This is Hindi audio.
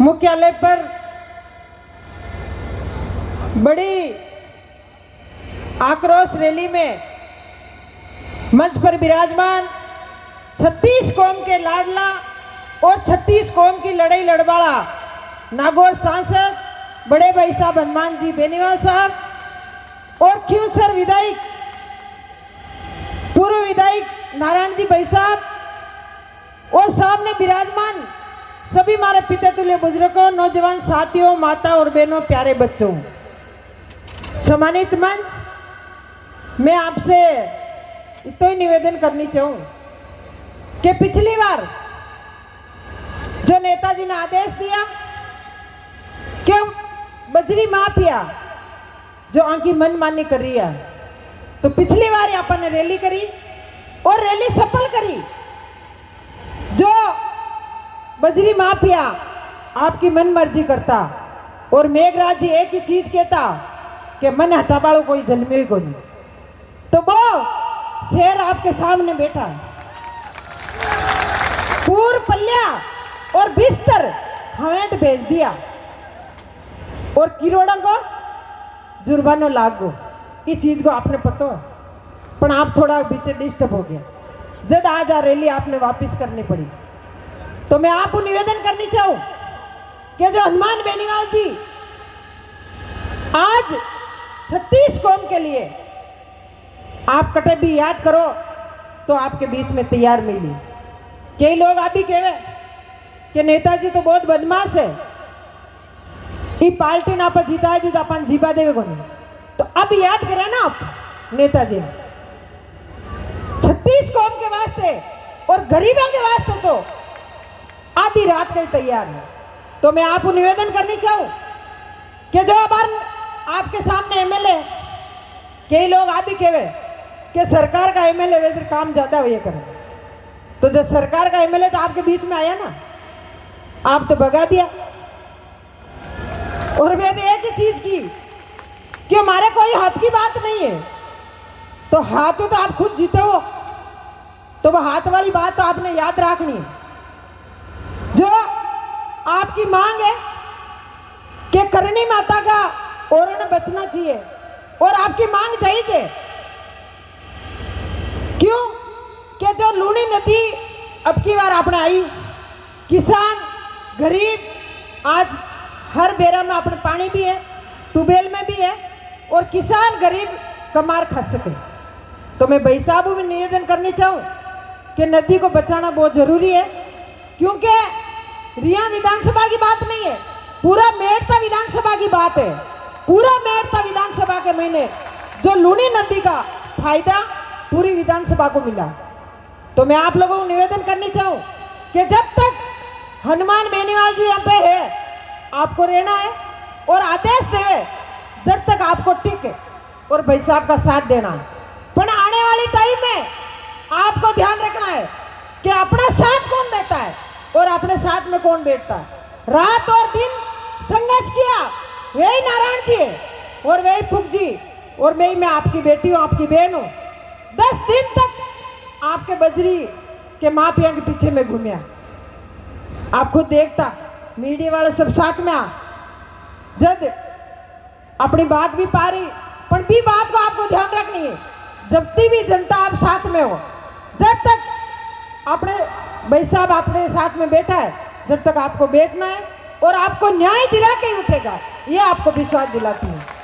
मुख्यालय पर बड़ी आक्रोश रैली में मंच पर विराजमान 36 कौम के लाडला और 36 कौम की लड़ाई लड़वाड़ा नागौर सांसद बड़े भाई साहब हनुमान जी बेनीवाल साहब और क्यूसर विधायक पूर्व विधायक नारायण जी भाई साहब और सामने विराजमान सभी हमारे पिता तुल्य बुजुर्गों, नौजवान साथियों, माता और बहनों, प्यारे बच्चों, सम्मानित मंच, मैं आपसे इतना ही निवेदन करनी चाहूँ कि पिछली बार जो नेताजी ने आदेश दिया कि बजरी माफिया जो आंकी मनमानी कर रही है, तो पिछली बार अपन ने रैली करी और रैली सफल करी। जो बजरी माफिया आपकी मन मर्जी करता और मेघराज जी एक ही चीज कहता कि मन हटा बाड़ो कोई जन्मे को नहीं, तो वो शेर आपके सामने बैठा है। पूर पल्लिया और बिस्तर हमें भेज दिया और किरोड़ा को जुर्मानो लागो। इस चीज को आपने पता है, पर आप थोड़ा बीच डिस्टर्ब हो गया जब आज आ रैली आपने वापस करनी पड़ी। तो मैं आपको निवेदन करनी चाहूं कि जो हनुमान बेनीवाल जी आज 36 कौम के लिए आप कटे भी याद करो तो आपके बीच में तैयार मिली। कई लोग आप भी कहे कि नेताजी तो बहुत बदमाश है, ये पार्टी ना पर जीता है तो अपन जीवा देवे को नहीं। तो अब याद करें ना आप नेताजी 36 कौम के वास्ते और गरीबों के वास्ते तो आधी रात का तैयार है। तो मैं आपको निवेदन करनी चाहूं कि जो अब आपके सामने एमएलए, कई लोग आप भी कहे कि सरकार का एमएलए वैसे काम ज्यादा हुए करे, तो जो सरकार का एमएलए तो आपके बीच में आया ना, आप तो भगा दिया। और वे तो एक ही चीज की कि हमारे कोई हाथ की बात नहीं है, तो हाथ तो आप खुद जीते हो, तो वह हाथ वाली बात तो आपने याद रखनी है। जो आपकी मांग है कि करणी माता का ओरण बचना चाहिए और आपकी मांग चाहिए क्यों कि जो लूनी नदी अब की बार आपने आई, किसान गरीब आज हर बेरा में अपने पानी भी है, ट्यूबवेल में भी है और किसान गरीब कमार खा सके। तो मैं भाई साहब में निवेदन करनी चाहूँ कि नदी को बचाना बहुत जरूरी है, क्योंकि रिया विधानसभा की बात नहीं है, पूरा मेड़ता विधानसभा की बात है। पूरा मेड़ता विधानसभा के महीने जो लूनी नदी का फायदा पूरी विधानसभा को मिला। तो मैं आप लोगों को निवेदन करनी चाहूँ कि जब तक हनुमान बेनीवाल जी यहाँ पे है आपको रहना है और आदेश देवे जब तक आपको टिके और भाई साहब का साथ देना है। पर आने वाली टाइम में आपको ध्यान रखना है कि अपना साथ कौन देता है और अपने साथ में कौन बैठता है। रात और दिन संघर्ष किया वही नारायण जी है और वही फुक जी और मैं आपकी बेटी हूँ, आपकी बहन हूँ। 10 दिन तक आपके बजरी के माफिया के पीछे में घूमिया, आप खुद देखता, मीडिया वाले सब साथ में आ जब अपनी बात भी पा रही, पर भी बात को आपको ध्यान रखनी है। जब भी जनता आप साथ में हो, जब तक अपने भाई साहब अपने साथ में बैठा है, जब तक आपको बैठना है और आपको न्याय दिला के उठेगा, ये आपको विश्वास दिलाती है।